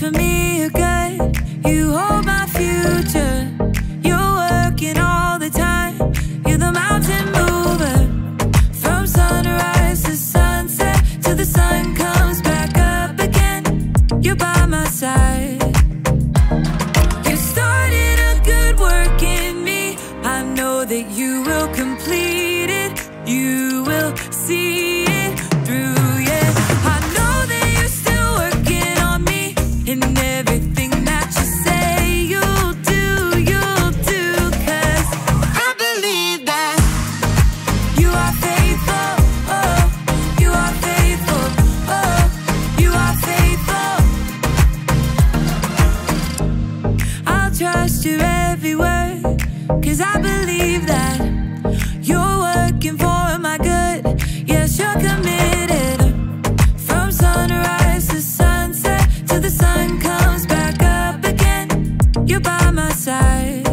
for me are good. You hold my future. You're working all the time. You're the mountain mover. From sunrise to sunset, till the sun comes back up again. You're by my side. You started a good work in me. I know that you will complete it. You will see it through, yeah. I know that you're still working on me. And everything that you say you'll do, 'cause I believe that you are faithful, oh, you are faithful, oh, you are faithful. I'll trust your every word, 'cause I believe that you're working for my good. Yes, you're committed. From sunrise to sunset, till the sun comes back up again. You're by my side.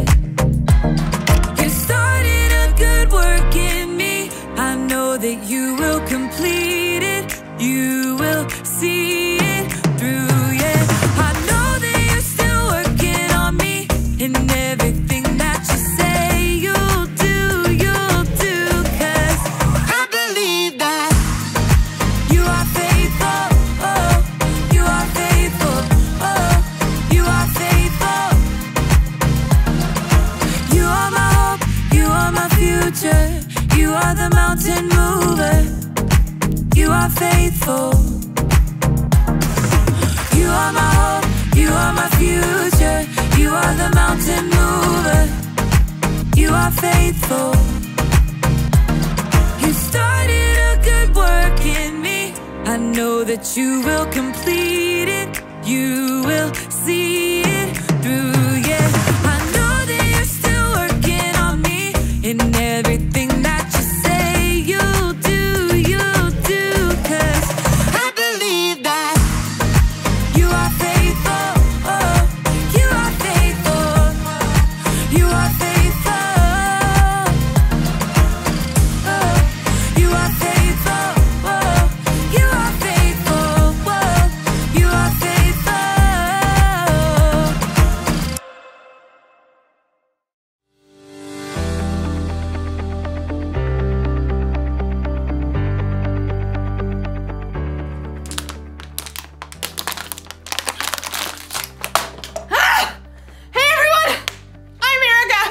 You started a good work in me. I know that you will complete it. You will see it through, yeah. I know that you're still working on me. And everything that you say you'll do, 'cause I believe that you are faithful, oh, you are faithful, oh, you are faithful. You are my hope, you are my future. You are the mountain mover. You are faithful. You are my hope, you are my future. You are the mountain mover. You are faithful. You started a good work in me. I know that you will complete it. You will see it through, yeah. I know that you're still working on me. And everything that you say you'll do, 'cause I believe that you are faithful, oh, you are faithful, you are faithful, oh, you are faithful, oh, you are faithful, oh, you are faithful. Hey everyone! I'm Erica,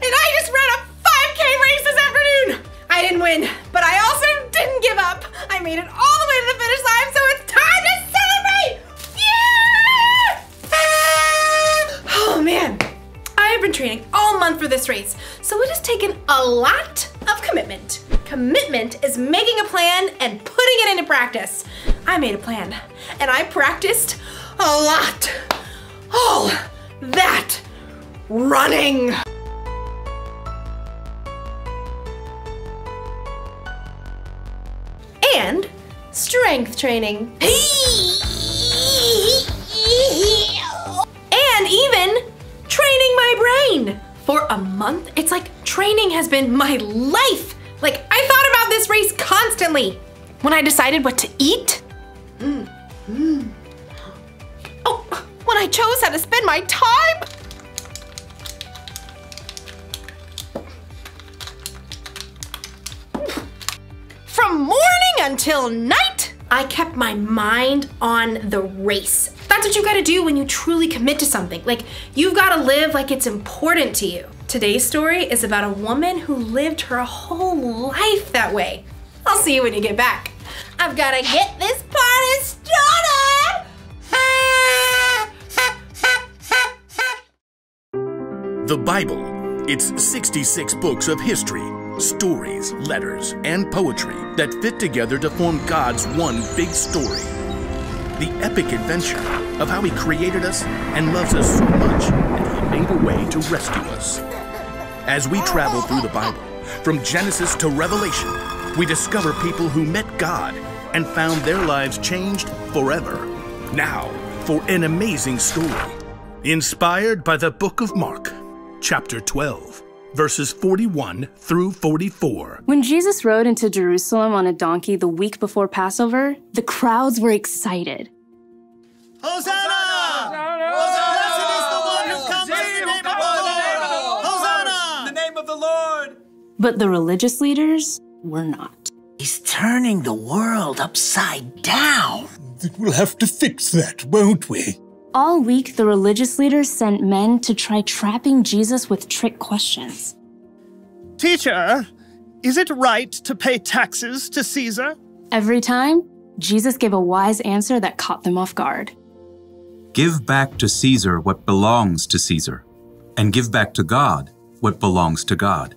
and I just ran a 5K race this afternoon! I didn't win, but I also didn't give up. I made it all the way to the finish line, so it's time to celebrate! Yeah! Oh man, I have been training all month for this race, so it has taken a lot of commitment. Commitment is making a plan and putting it into practice. I made a plan, and I practiced a lot. All that running. And strength training. And even training my brain. For a month, it's like training has been my life. Like, I thought about this race constantly. When I decided what to eat, oh, when I chose how to spend my time, from morning until night, I kept my mind on the race. That's what you gotta do when you truly commit to something. Like, you've gotta live like it's important to you. Today's story is about a woman who lived her whole life that way. I'll see you when you get back. I've gotta get this party started! The Bible. It's 66 books of history, stories, letters, and poetry that fit together to form God's one big story. The epic adventure of how He created us and loves us so much that He made a way to rescue us. As we travel through the Bible, from Genesis to Revelation, we discover people who met God and found their lives changed forever. Now, for an amazing story, inspired by the book of Mark, chapter 12, verses 41 through 44. When Jesus rode into Jerusalem on a donkey the week before Passover, the crowds were excited. Hosanna! But the religious leaders were not. He's turning the world upside down. We'll have to fix that, won't we? All week, the religious leaders sent men to try trapping Jesus with trick questions. Teacher, is it right to pay taxes to Caesar? Every time, Jesus gave a wise answer that caught them off guard. Give back to Caesar what belongs to Caesar, and give back to God what belongs to God.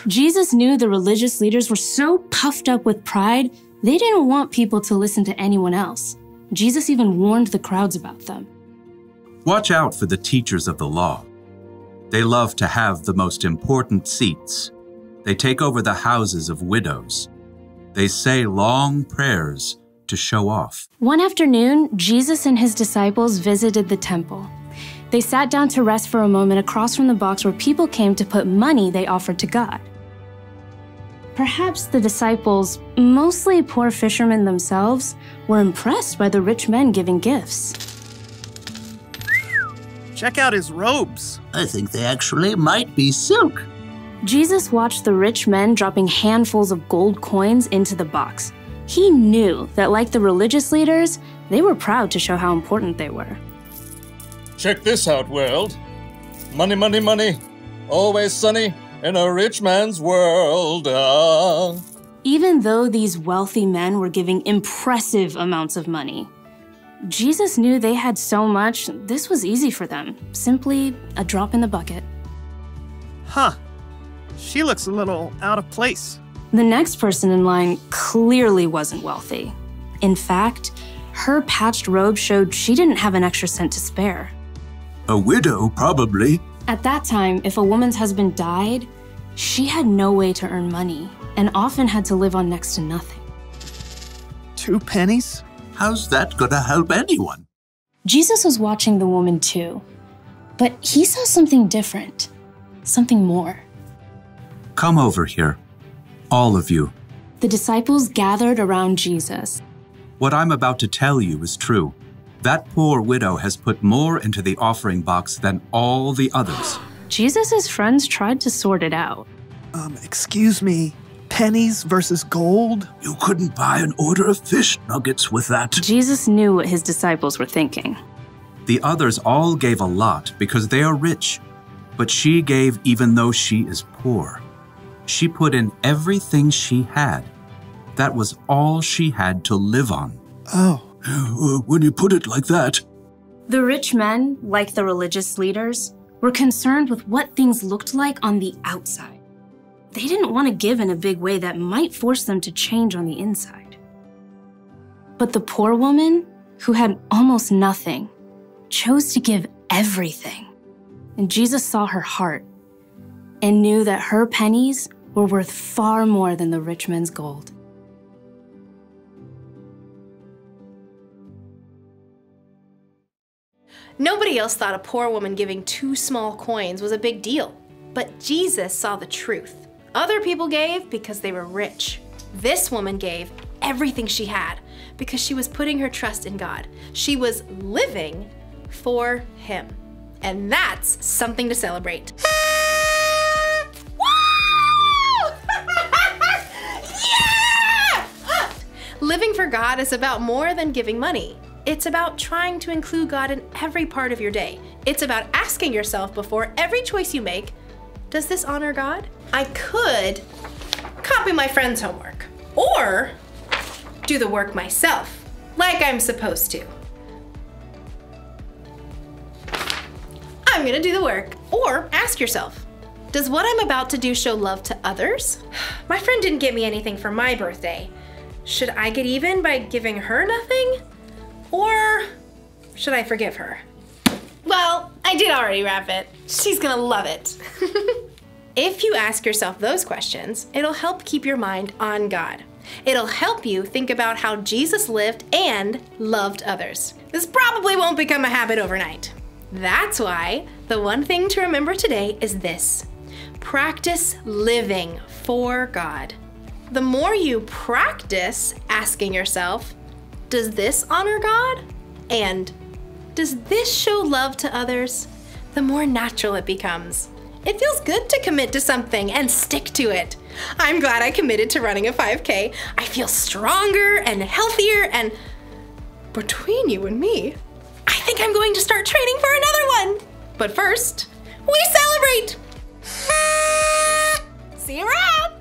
Jesus knew the religious leaders were so puffed up with pride, they didn't want people to listen to anyone else. Jesus even warned the crowds about them. Watch out for the teachers of the law. They love to have the most important seats. They take over the houses of widows. They say long prayers to show off. One afternoon, Jesus and his disciples visited the temple. They sat down to rest for a moment across from the box where people came to put money they offered to God. Perhaps the disciples, mostly poor fishermen themselves, were impressed by the rich men giving gifts. Check out his robes. I think they actually might be silk. Jesus watched the rich men dropping handfuls of gold coins into the box. He knew that, like the religious leaders, they were proud to show how important they were. Check this out, world. Money, money, money. Always sunny in a rich man's world. Even though these wealthy men were giving impressive amounts of money, Jesus knew they had so much, this was easy for them. Simply a drop in the bucket. Huh. She looks a little out of place. The next person in line clearly wasn't wealthy. In fact, her patched robe showed she didn't have an extra cent to spare. A widow, probably. At that time, if a woman's husband died, she had no way to earn money and often had to live on next to nothing. 2 pennies? How's that gonna help anyone? Jesus was watching the woman too, but he saw something different, something more. Come over here, all of you. The disciples gathered around Jesus. What I'm about to tell you is true. That poor widow has put more into the offering box than all the others. Jesus' friends tried to sort it out. Excuse me, pennies versus gold? You couldn't buy an order of fish nuggets with that. Jesus knew what his disciples were thinking. The others all gave a lot because they are rich, but she gave even though she is poor. She put in everything she had. That was all she had to live on. Oh. When you put it like that. The rich men, like the religious leaders, were concerned with what things looked like on the outside. They didn't want to give in a big way that might force them to change on the inside. But the poor woman, who had almost nothing, chose to give everything. And Jesus saw her heart and knew that her pennies were worth far more than the rich man's gold. Nobody else thought a poor woman giving 2 small coins was a big deal. But Jesus saw the truth. Other people gave because they were rich. This woman gave everything she had because she was putting her trust in God. She was living for Him. And that's something to celebrate. Woo! Yeah! Living for God is about more than giving money. It's about trying to include God in every part of your day. It's about asking yourself before every choice you make, does this honor God? I could copy my friend's homework or do the work myself, like I'm supposed to. I'm gonna do the work. Or ask yourself, does what I'm about to do show love to others? My friend didn't get me anything for my birthday. Should I get even by giving her nothing? Or should I forgive her? Well, I did already wrap it. She's gonna love it. If you ask yourself those questions, it'll help keep your mind on God. It'll help you think about how Jesus lived and loved others. This probably won't become a habit overnight. That's why the one thing to remember today is this: practice living for God. The more you practice asking yourself, does this honor God? And does this show love to others? The more natural it becomes. It feels good to commit to something and stick to it. I'm glad I committed to running a 5K. I feel stronger and healthier, and between you and me, I think I'm going to start training for another one. But first, we celebrate! See you around!